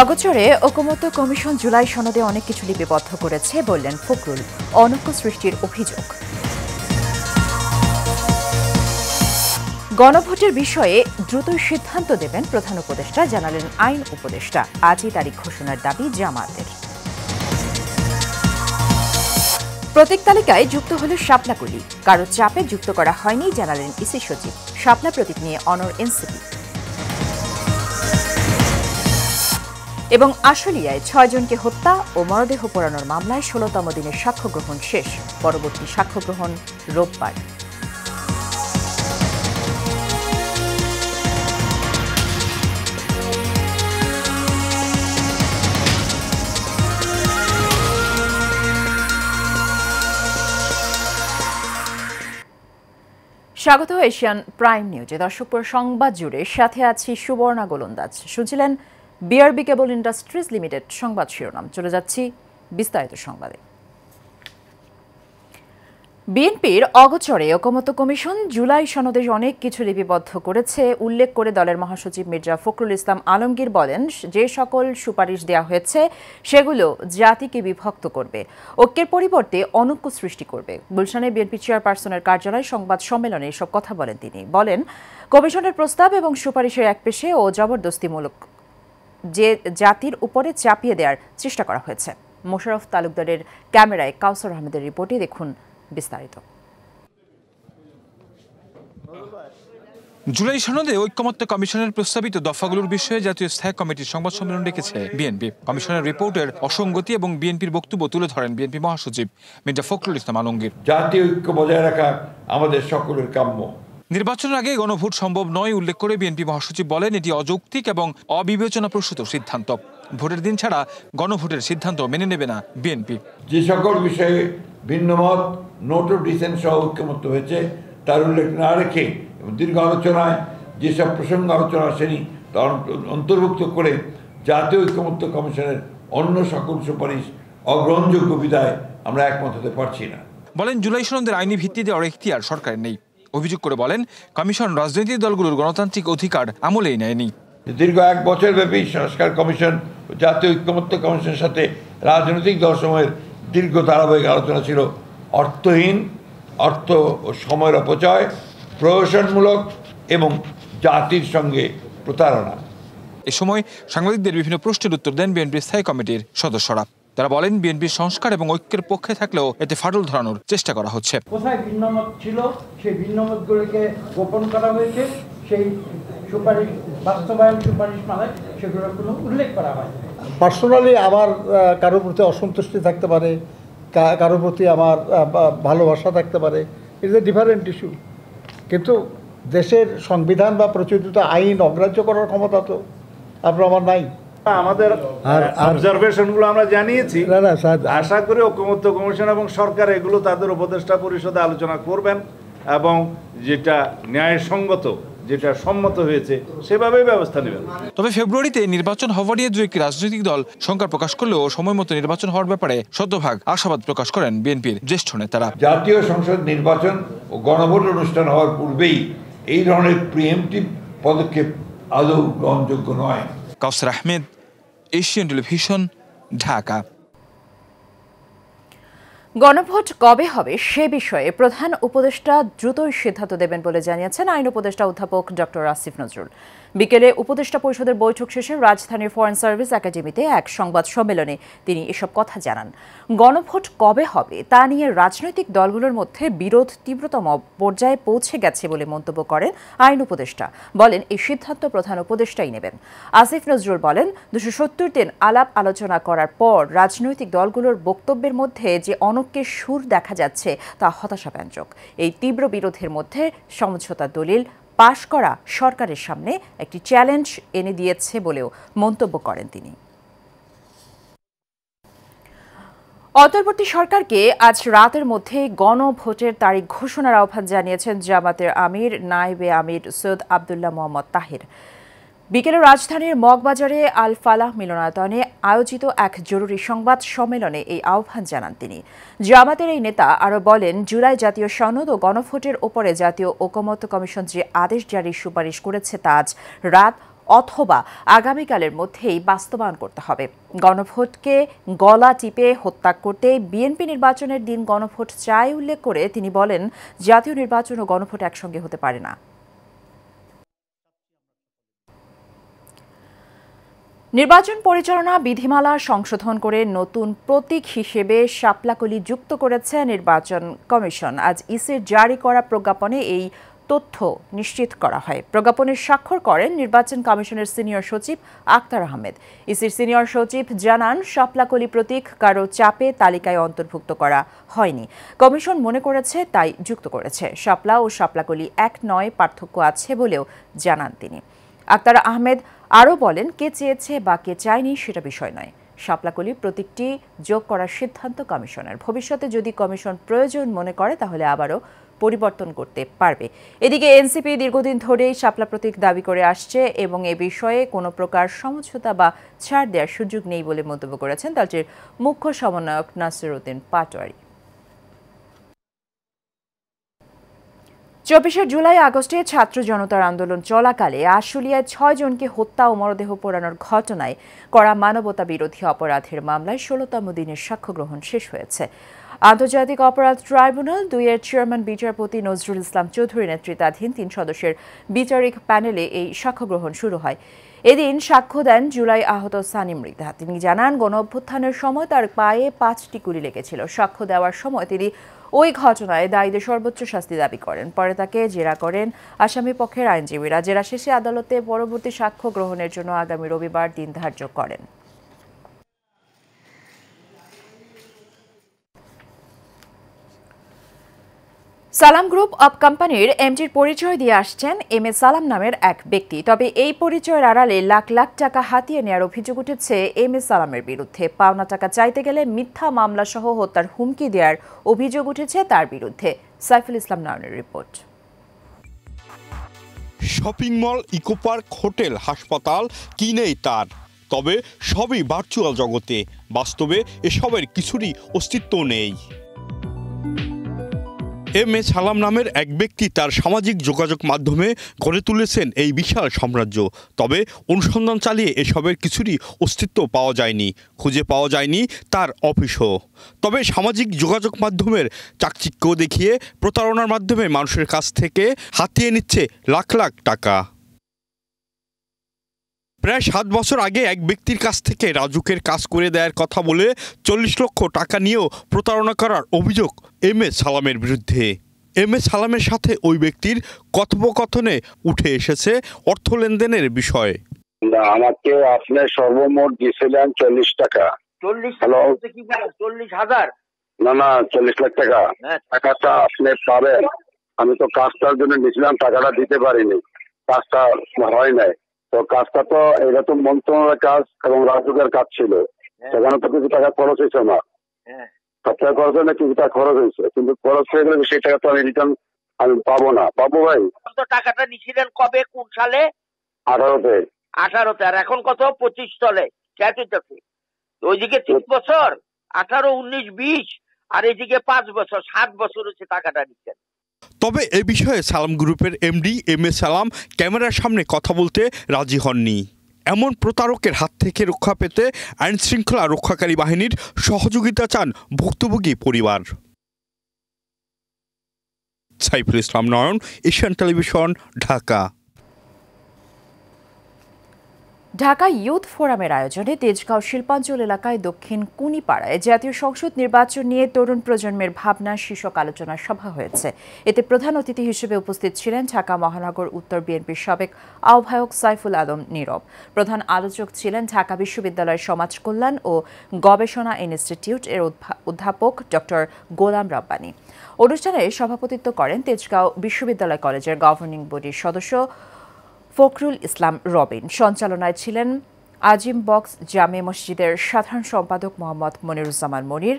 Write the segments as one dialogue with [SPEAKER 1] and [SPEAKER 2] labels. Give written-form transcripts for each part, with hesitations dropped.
[SPEAKER 1] অগোচরে ঐকমত্য কমিশন জুলাই সনদে অনেক কিছু লিপিবদ্ধ করেছে বললেন ফখরুল। অনৈক্য সৃষ্টির অভিযোগ। গণভোটের বিষয়ে দ্রুতই সিদ্ধান্ত দেবেন প্রধান উপদেষ্টা, জানালেন আইন উপদেষ্টা। আজই তারিখ ঘোষণার দাবি জামায়াতের। প্রতীক তালিকায় যুক্ত হল শাপলাকলি, কারো চাপে যুক্ত করা হয়নি, জানালেন ইসি সচিব। শাপলা প্রতীক নিয়ে অনড় এনসিপি। এবং আশুলিয়ায় ৬ জনকে হত্যা ও মরদেহ পোড়ানোর মামলায় ১৬তম দিনের সাক্ষ্য গ্রহণ শেষ। পরবর্তী সাক্ষ্য গ্রহণ রোববার। স্বাগত এশিয়ান প্রাইম নিউজে। দর্শকপুর সংবাদ জুড়ে সাথে আছি সুবর্ণা গোলন্দাজ। শুনছিলেন বিআরবি কেবল ইন্ডাস্ট্রিজ লিমিটেড সংবাদ শিরোনাম। চলে যাচ্ছি বিস্তারিত সংবাদে। বিএনপির অগোচরে ঐকমত্য কমিশন জুলাই সনদে অনেক কিছু লিপিবদ্ধ করেছে উল্লেখ করে দলের মহাসচিব মির্জা ফখরুল ইসলাম আলমগীর বলেন, যে সকল সুপারিশ দেওয়া হয়েছে সেগুলো জাতিকে বিভক্ত করবে, ঐক্যের পরিবর্তে অনৈক্য সৃষ্টি করবে। গুলশানে বিএনপি চেয়ারপারসনের কার্যালয়ে সংবাদ সম্মেলনে এসব কথা বলেন তিনি। বলেন, কমিশনের প্রস্তাব এবং সুপারিশের একপেশে ও জবরদস্তিমূলক যে জাতির উপরে চাপিয়ে দেওয়ার চেষ্টা করা হয়েছে। মোশাররফ তালুকদারের ক্যামেরায় কাউসার আহমেদের রিপোর্টে দেখুন বিস্তারিত।
[SPEAKER 2] জুলাই সনদে ঐকমত্য কমিশনের প্রস্তাবিত দফাগুলোর বিষয়ে জাতীয় স্থায়ী কমিটির সংবাদ সম্মেলন ডেকেছে বিএনপি। কমিশনের রিপোর্টের অসঙ্গতি এবং বিএনপির বক্তব্য তুলে ধরেন বিএনপি মহাসচিব মির্জা ফখরুল ইসলাম আলমগীর।
[SPEAKER 3] জাতীয় ঐক্য বজায় রাখা আমাদের সকলের কাম্য।
[SPEAKER 2] নির্বাচনের আগে গণভোট সম্ভব নয় উল্লেখ করে বিএনপি মহাসচিব বলেন, এটি অযৌক্তিক এবং অবিবেচনাপ্রসূত সিদ্ধান্ত। ভোটের দিন ছাড়া গণভোটের সিদ্ধান্ত মেনে নেবে না বিএনপি।
[SPEAKER 3] যে সকল বিষয়ে ভিন্নমত, নোট অফ ডিসেন্ট সহ ঐক্যমত্য হয়েছে তার উল্লেখ না রেখে দীর্ঘ আলোচনায় যেসব প্রসঙ্গ আলোচনা আসেনি তা অন্তর্ভুক্ত করে জাতীয় ঐক্যমত্য কমিশনের অন্য সকল সুপারিশ অগ্রহণযোগ্য বিধায় আমরা একমত হতে পারছি না।
[SPEAKER 2] বলেন, জুলাই সনদের আইনি ভিত্তি দেওয়ার এখতিয়ার সরকারের নেই। অভিযোগ করে বলেন, কমিশন রাজনৈতিক দলগুলোর গণতান্ত্রিক অধিকার আমলেই নেয়নি।
[SPEAKER 3] দীর্ঘ ১ বছর ব্যাপী সংস্কার কমিশন ও জাতীয় ঐক্যমত্য কমিশনের সাথে রাজনৈতিক দলসমূহের দীর্ঘ ধারাবাহিক আলোচনা ছিল অর্থহীন, অর্থ ও সময়ের অপচয়, প্রহসনমূলক এবং জাতির সঙ্গে প্রতারণা।
[SPEAKER 2] এ সময় সাংবাদিকদের বিভিন্ন প্রশ্নের উত্তর দেন বিএনপির স্থায়ী কমিটির সদস্যরা। তারা বলেন, বিএনপির সংস্কার এবং ঐক্যের পক্ষে থাকলেও এতে ফাটল ধরানোর চেষ্টা করা হচ্ছে।
[SPEAKER 4] কোথায় ভিন্নমত ছিল সেই ভিন্নমতগুলিকে গোপন করা হয়েছে, সেই সুপারিশ বাস্তবায়ন সুপারিশ মানে সেগুলোর কোনো উল্লেখ করা হয়।
[SPEAKER 5] পার্সোনালি আমার কারোর প্রতি অসন্তুষ্টি থাকতে পারে, কারোর প্রতি আমার ভালোবাসা থাকতে পারে, ইটস এ ডিফারেন্ট ইস্যু। কিন্তু দেশের সংবিধান বা প্রচলিত আইন অগ্রাহ্য করার ক্ষমতা তো আমার নাই।
[SPEAKER 6] আমাদের অবজারভেশনগুলো আমরা জানিয়েছি। আশা করি ঐকমত্য কমিশন এবং সরকার এগুলো তাদের উপদেষ্টা পরিষদে আলোচনা করবেন এবং যেটা ন্যায়সঙ্গত, যেটা সম্মত হয়েছে সেভাবেই ব্যবস্থা নেবেন।
[SPEAKER 2] তবে ফেব্রুয়ারিতে নির্বাচন হওয়া নিয়ে 2 রাজনৈতিক দল শঙ্কা প্রকাশ করলেও সময় মতো নির্বাচন হওয়ার ব্যাপারে শতভাগ আশাবাদ প্রকাশ করেন বিএনপির জ্যেষ্ঠ নেতারা।
[SPEAKER 3] জাতীয় সংসদ নির্বাচন ও গণভোট অনুষ্ঠান হওয়ার পূর্বেই এই ধরনের প্রিএমটিভ পদক্ষেপ আদৌ গ্রহণযোগ্য নয়।
[SPEAKER 2] কাউসার আহমেদ, এশিয়ান টেলিভিশন, ঢাকা।
[SPEAKER 1] গণভোট কবে হবে সে বিষয়ে প্রধান উপদেষ্টা দ্রুতই সিদ্ধান্ত দেবেন বলে জানিয়েছেন আইন উপদেষ্টা অধ্যাপক ডক্টর আসিফ নজরুল। বিকেলে উপদেষ্টা পরিষদের বৈঠক শেষে রাজধানীর ফরেন সার্ভিস একাডেমিতে এক সংবাদ সম্মেলনে তিনি এসব কথা জানান। গণভোট কবে হবে তা নিয়ে রাজনৈতিক দলগুলোর মধ্যে বিরোধ তীব্রতম পর্যায়ে পৌঁছে গেছে বলে মন্তব্য করেন আইন উপদেষ্টা। বলেন, এই সিদ্ধান্ত প্রধান উপদেষ্টাই নেবেন। আসিফ নজরুল বলেন, 270 দিন আলাপ আলোচনা করার পর রাজনৈতিক দলগুলোর বক্তব্যের মধ্যে যে অনৈক্যের সুর দেখা যাচ্ছে তা হতাশাব্যঞ্জক। এই তীব্র বিরোধের মধ্যে সমঝোতা দলিল পাশ করা সরকারের সামনে একটি চ্যালেঞ্জ এনে দিয়েছে বলেও মন্তব্য করেন তিনি। অন্তর্বর্তী সরকারকে আজ রাতের মধ্যে গণভোটের তারিখ ঘোষণার আহ্বান জানিয়েছেন জামাতের আমির নায়েবে আমির সৈয়দ আবদুল্লাহ মোহাম্মদ তাহের। বিকেলে রাজধানীর মগবাজারে আল ফালাহ মিলনায়তনে আয়োজিত এক জরুরি সংবাদ সম্মেলনে এই আহ্বান জানান তিনি। জামাতের এই নেতা আরও বলেন, জুলাই জাতীয় সনদ ও গণভোটের ওপরে জাতীয় ঐকমত্য কমিশন যে আদেশ জারির সুপারিশ করেছে তা আজ রাত অথবা আগামীকালের মধ্যেই বাস্তবায়ন করতে হবে। গণভোটকে গলা টিপে হত্যা করতে বিএনপি নির্বাচনের দিন গণভোট চাই উল্লেখ করে তিনি বলেন, জাতীয় নির্বাচন ও গণভোট একসঙ্গে হতে পারে না। নির্বাচন পরিচালনা বিধিমালা সংশোধন করে নতুন প্রতীক হিসেবে শাপলাকলি যুক্ত করেছে নির্বাচন কমিশন। আজ ইসির জারি করা প্রজ্ঞাপনে এই তথ্য নিশ্চিত করা হয়। প্রজ্ঞাপনে স্বাক্ষর করেন নির্বাচন কমিশনের সিনিয়র সচিব আক্তার আহমেদ। ইসির সিনিয়র সচিব জানান, শাপলাকলি প্রতীক কারো চাপে তালিকায় অন্তর্ভুক্ত করা হয়নি। কমিশন মনে করেছে তাই যুক্ত করেছে। শাপলা ও শাপলাকলি এক নয়, পার্থক্য আছে বলেও জানান তিনি। আক্তার আহমেদ আরও বলেন, কে চেয়েছে বা কে চায়নি সেটা বিষয় নয়। শাপলাকলি প্রতীকটি যোগ করার সিদ্ধান্ত কমিশনের। ভবিষ্যতে যদি কমিশন প্রয়োজন মনে করে তাহলে আবারও পরিবর্তন করতে পারবে। এদিকে এনসিপি দীর্ঘদিন ধরেই শাপলা প্রতীক দাবি করে আসছে এবং এ বিষয়ে কোনো প্রকার সমঝোতা বা ছাড় দেওয়ার সুযোগ নেই বলে মন্তব্য করেছেন দলটির মুখ্য সমন্বয়ক নাসির উদ্দিন পাটোয়ারি। 24 জুলাই আগস্টে ছাত্র জনতার আন্দোলন চলাকালে আশুলিয়ায় 6 জনকে হত্যা ও মরদেহ পোড়ানোর ঘটনায় করা মানবতা বিরোধী অপরাধের মামলায় 16তম দিনের সাক্ষ্য গ্রহণ শেষ হয়েছে। আন্তর্জাতিক অপরাধ ট্রাইব্যুনাল 2-এর চেয়ারম্যান বিচারপতি নজরুল ইসলাম চৌধুরী নেতৃত্বাধীন 3 সদস্যের বিচারিক প্যানেলে এই সাক্ষ্য গ্রহণ শুরু হয়। এদিন সাক্ষ্য দেন জুলাই আহত সানি মৃধা। তিনি জানান, গণঅভ্যুত্থানের সময় তার পায়ে 5টি গুলি লেগেছিল। সাক্ষ্য দেওয়ার সময় তিনি ওই ঘটনায় দায়ীদের সর্বোচ্চ শাস্তি দাবি করেন। পরে তাকে জেরা করেন আসামি পক্ষের আইনজীবীরা। জেরা শেষে আদালতে পরবর্তী সাক্ষ্য গ্রহণের জন্য আগামী রবিবার দিন ধার্য করেন। সালাম গ্রুপ অব কোম্পানির এমডির পরিচয় দিয়ে আসছেন এম এ সালাম নামের এক ব্যক্তি। তবে এই পরিচয়ের আড়ালে লাখ লাখ টাকা হাতিয়ে নেওয়ার অভিযোগ উঠেছে এম এ সালামের বিরুদ্ধে। পাওনা টাকা চাইতে গেলে মিথ্যা মামলা সহ হত্যার হুমকি দেওয়ার অভিযোগ উঠেছে তার বিরুদ্ধে। সাইফুল ইসলাম নয়নের report.
[SPEAKER 7] Shopping mall, eco park, hotel, হাসপাতাল কি নেই তার? তবে সবই ভার্চুয়াল জগতে। বাস্তবে এসবের কিছুরই অস্তিত্ব নেই। এম এ সালাম নামের এক ব্যক্তি তার সামাজিক যোগাযোগ মাধ্যমে গড়ে তুলেছেন এই বিশাল সাম্রাজ্য। তবে অনুসন্ধান চালিয়ে এসবের কিছুরই অস্তিত্ব পাওয়া যায়নি, খুঁজে পাওয়া যায়নি তার অফিসও। তবে সামাজিক যোগাযোগ মাধ্যমের চাকচিক্য দেখিয়ে প্রতারণার মাধ্যমে মানুষের কাছ থেকে হাতিয়ে নিচ্ছে লাখ লাখ টাকা। প্রায় 7 বছর আগে এক ব্যক্তির কাছ থেকে রাজুকের কাজ করে দেওয়ার কথা বলে 40 লক্ষ টাকা নিয়েও প্রতারণা করার অভিযোগ এম এ সালামের বিরুদ্ধে। এম এ সালামের সাথে ওই ব্যক্তির কথোপকথনে উঠে এসেছে অর্থ লেনদেনের বিষয়।
[SPEAKER 8] আমাকে আপনি সর্বমোট দিয়েছিলেন 40 টাকা। 40,000? না 40 লাখ টাকা। টাকাটা আপনি পাবেন। আমি তো কাজটার জন্য নিয়েছিলাম, টাকাটা দিতে পারিনি, কাজটা হয় নাই। তো কাজটা তো এটা তো মন্ত্রণালয়ের কাজ এবং রাজুকের কাজ ছিল, সেখানে তো কিছু টাকা খরচ হয়েছে আমার। সব টাকা খরচ হয় না, কিছু টাকা খরচ হয়েছে, কিন্তু খরচ হয়ে গেলে সেই টাকা তো আমি রিটার্ন আমি পাবো না। পাবো ভাই?
[SPEAKER 9] টাকাটা নিছিলেন কবে, কোন সালে?
[SPEAKER 8] 18-তে।
[SPEAKER 9] 18-তে। আর এখন কত? 25 চলে। ক্যাটিটাতে ওইদিকে 3 বছর, 18, 19, 20, আর এদিকে 5 বছর, 7 বছর হচ্ছে টাকাটা নিচ্ছেন।
[SPEAKER 7] তবে এ বিষয়ে সালাম গ্রুপের এমডি এম এ সালাম ক্যামেরার সামনে কথা বলতে রাজি হননি। এমন প্রতারকের হাত থেকে রক্ষা পেতে আইন শৃঙ্খলা রক্ষাকারী বাহিনীর সহযোগিতা চান ভুক্তভোগী পরিবার। Saiful Islam Nayan, Asian television, Dhaka.
[SPEAKER 1] Dhaka youth ফোরামের আয়োজনে তেজগাঁও শিল্পাঞ্চল এলাকায় দক্ষিণ কুনিপাড়ায় জাতীয় সংসদ নির্বাচন নিয়ে তরুণ প্রজন্মের ভাবনা শীর্ষক আলোচনা সভা হয়েছে। এতে প্রধান অতিথি হিসেবে উপস্থিত ছিলেন ঢাকা মহানগর উত্তর বিএনপির সাবেক আহ্বায়ক সাইফুল আলম নীরব। প্রধান আলোচক ছিলেন ঢাকা বিশ্ববিদ্যালয়ের সমাজ কল্যাণ ও গবেষণা ইনস্টিটিউট এর অধ্যাপক ডক্টর গোলাম রাব্বানী। অনুষ্ঠানে সভাপতিত্ব করেন তেজগাঁও বিশ্ববিদ্যালয় কলেজের গভর্নিং বডির সদস্য ফখরুল ইসলাম রবিন। সঞ্চালনায় ছিলেন আজিম বক্স জামে মসজিদের সাধারণ সম্পাদক মোহাম্মদ মনিরুজ্জামান মনির।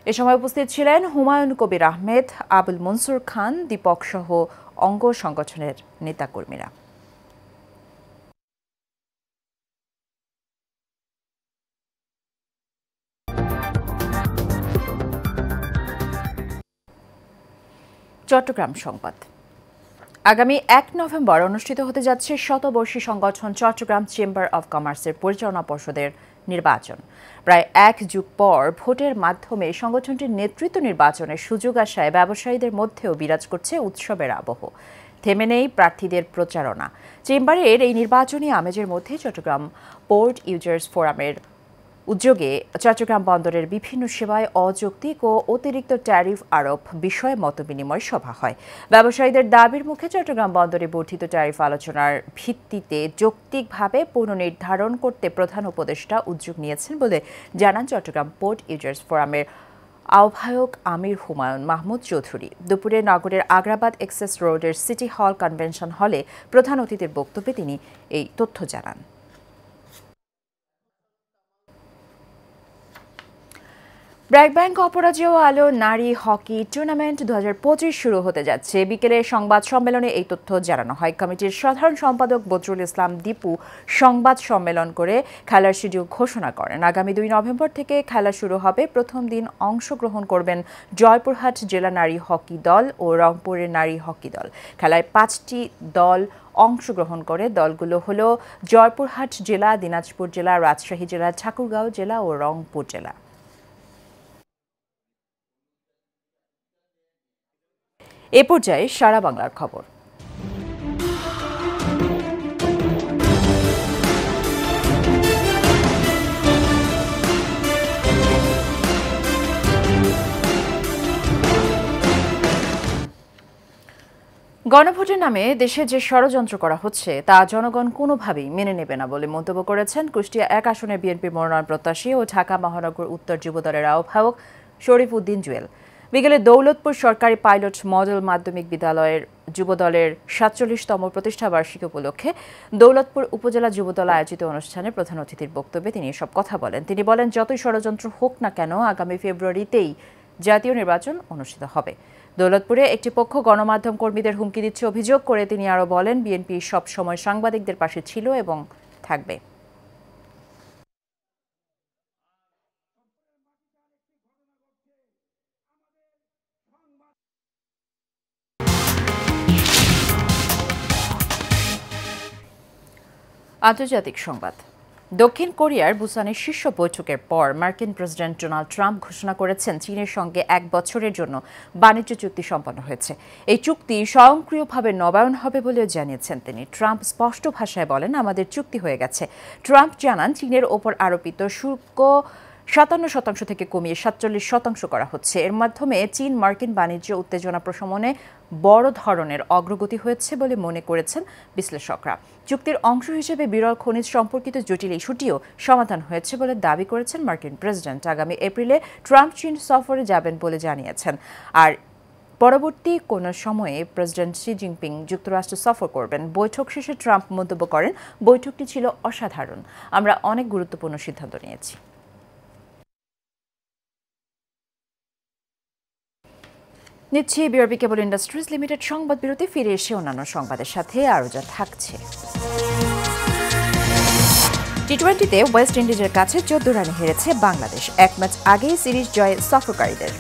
[SPEAKER 1] এ সময় উপস্থিত ছিলেন হুমায়ুন কবির আহমেদ, আবুল মনসুর খান, দীপক সহ অঙ্গ সংগঠনের নেতাকর্মীরা। চট্টগ্রাম সংবাদ। আগামী 1 নভেম্বর অনুষ্ঠিত হতে যাচ্ছে শতবর্ষী সংগঠন চট্টগ্রাম চেম্বার অব কমার্সের পরিচালনা পর্ষদের নির্বাচন। প্রায় 1 যুগ পর ভোটের মাধ্যমে সংগঠনটির নেতৃত্ব নির্বাচনের সুযোগ আসায় ব্যবসায়ীদের মধ্যেও বিরাজ করছে উৎসবের আবহ। থেমে নেই প্রার্থীদের প্রচারণা। চেম্বারের এই নির্বাচনী আমেজের মধ্যে চট্টগ্রাম পোর্ট ইউজার্স ফোরামের উদ্যোগে চট্টগ্রাম বন্দরের বিভিন্ন সেবায় অযৌক্তিক ও অতিরিক্ত ট্যারিফ আরোপ বিষয়ে মতবিনিময় সভা হয়। ব্যবসায়ীদের দাবির মুখে চট্টগ্রাম বন্দরে বর্ধিত ট্যারিফ আলোচনার ভিত্তিতে যৌক্তিকভাবে পুনর্নির্ধারণ করতে প্রধান উপদেষ্টা উদ্যোগ নিয়েছেন বলে জানান চট্টগ্রাম পোর্ট ইউজার্স ফোরামের আহ্বায়ক আমির হুমায়ুন মাহমুদ চৌধুরী। দুপুরে নগরের আগ্রাবাদ এক্সেস রোডের সিটি হল কনভেনশন হলে প্রধান অতিথির বক্তব্যে তিনি এই তথ্য জানান। ব্র্যাক ব্যাংক অপরাজেয় আলো নারী হকি টুর্নামেন্ট 2025 শুরু হতে যাচ্ছে। বিকেলে সংবাদ সম্মেলনে এই তথ্য জানানো হয়। কমিটির সাধারণ সম্পাদক বদরুল ইসলাম দীপু সংবাদ সম্মেলন করে খেলার শিডিউল ঘোষণা করেন। আগামী 2 নভেম্বর থেকে খেলা শুরু হবে। প্রথম দিন অংশগ্রহণ করবেন জয়পুরহাট জেলা নারী হকি দল ও রংপুরের নারী হকি দল। খেলায় 5টি দল অংশগ্রহণ করে। দলগুলো হলো জয়পুরহাট জেলা, দিনাজপুর জেলা, রাজশাহী জেলা, ঠাকুরগাঁও জেলা ও রংপুর জেলা। এ পর্যায়ে সারা বাংলার খবর। গণভোটের নামে দেশে যে ষড়যন্ত্র করা হচ্ছে তা জনগণ কোনোভাবেই মেনে নেবে না বলে মন্তব্য করেছেন কুষ্টিয়া 1 আসনে বিএনপির মনোনয়ন প্রত্যাশী ও ঢাকা মহানগর উত্তর যুবদলের আহ্বায়ক শরীফ উদ্দিন জুয়েল। বিকেলে দৌলতপুর সরকারি পাইলট মডেল মাধ্যমিক বিদ্যালয়ের যুবদলের 47তম প্রতিষ্ঠাবার্ষিকী উপলক্ষে দৌলতপুর উপজেলা যুবদল আয়োজিত অনুষ্ঠানে প্রধান অতিথির বক্তব্যে তিনি এসব কথা বলেন। তিনি বলেন, যতই ষড়যন্ত্র হোক না কেন আগামী ফেব্রুয়ারিতেই জাতীয় নির্বাচন অনুষ্ঠিত হবে। দৌলতপুরে একটি পক্ষ গণমাধ্যম কর্মীদের হুমকি দিচ্ছে অভিযোগ করে তিনি আরও বলেন, বিএনপি সব সময় সাংবাদিকদের পাশে ছিল এবং থাকবে। আন্তর্জাতিক সংবাদ। দক্ষিণ কোরিয়ার বুসানের শীর্ষ বৈঠকের পর মার্কিন প্রেসিডেন্ট ডোনাল্ড ট্রাম্প ঘোষণা করেছেন চীনের সঙ্গে 1 বছরের জন্য বাণিজ্য চুক্তি সম্পন্ন হয়েছে। এই চুক্তি স্বয়ংক্রিয়ভাবে নবায়ন হবে বলেও জানিয়েছেন তিনি। ট্রাম্প স্পষ্ট ভাষায় বলেন, আমাদের চুক্তি হয়ে গেছে। ট্রাম্প জানান, চীনের ওপর আরোপিত শুল্ক 57% থেকে কমিয়ে 47% করা হচ্ছে। এর মাধ্যমে চীন মার্কিন বাণিজ্য উত্তেজনা প্রশমনে বড় ধরনের অগ্রগতি হয়েছে বলে মনে করেছেন বিশ্লেষকরা। চুক্তির অংশ হিসেবে বিরল খনিজ সম্পর্কিত জটিল ইস্যুটিও সমাধান হয়েছে বলে দাবি করেছেন মার্কিন প্রেসিডেন্ট। আগামী এপ্রিলে ট্রাম্প চীন সফরে যাবেন বলে জানিয়েছেন। আর পরবর্তী কোনো সময়ে প্রেসিডেন্ট শি জিনপিং যুক্তরাষ্ট্র সফর করবেন। বৈঠক শেষে ট্রাম্প মন্তব্য করেন, বৈঠকটি ছিল অসাধারণ। আমরা অনেক গুরুত্বপূর্ণ সিদ্ধান্ত নিয়েছি। নিচ্ছি বিআরবি কেবল ইন্ডাস্ট্রিজ লিমিটেড সংবাদ বিরতি। ফিরে এসে অন্যান্য সংবাদের সাথে আরও যা থাকছে। টি-20তে ওয়েস্ট ইন্ডিজের কাছে 14 রানে হেরেছে বাংলাদেশ। 1 ম্যাচ আগেই সিরিজ জয়ে সফরকারীদের।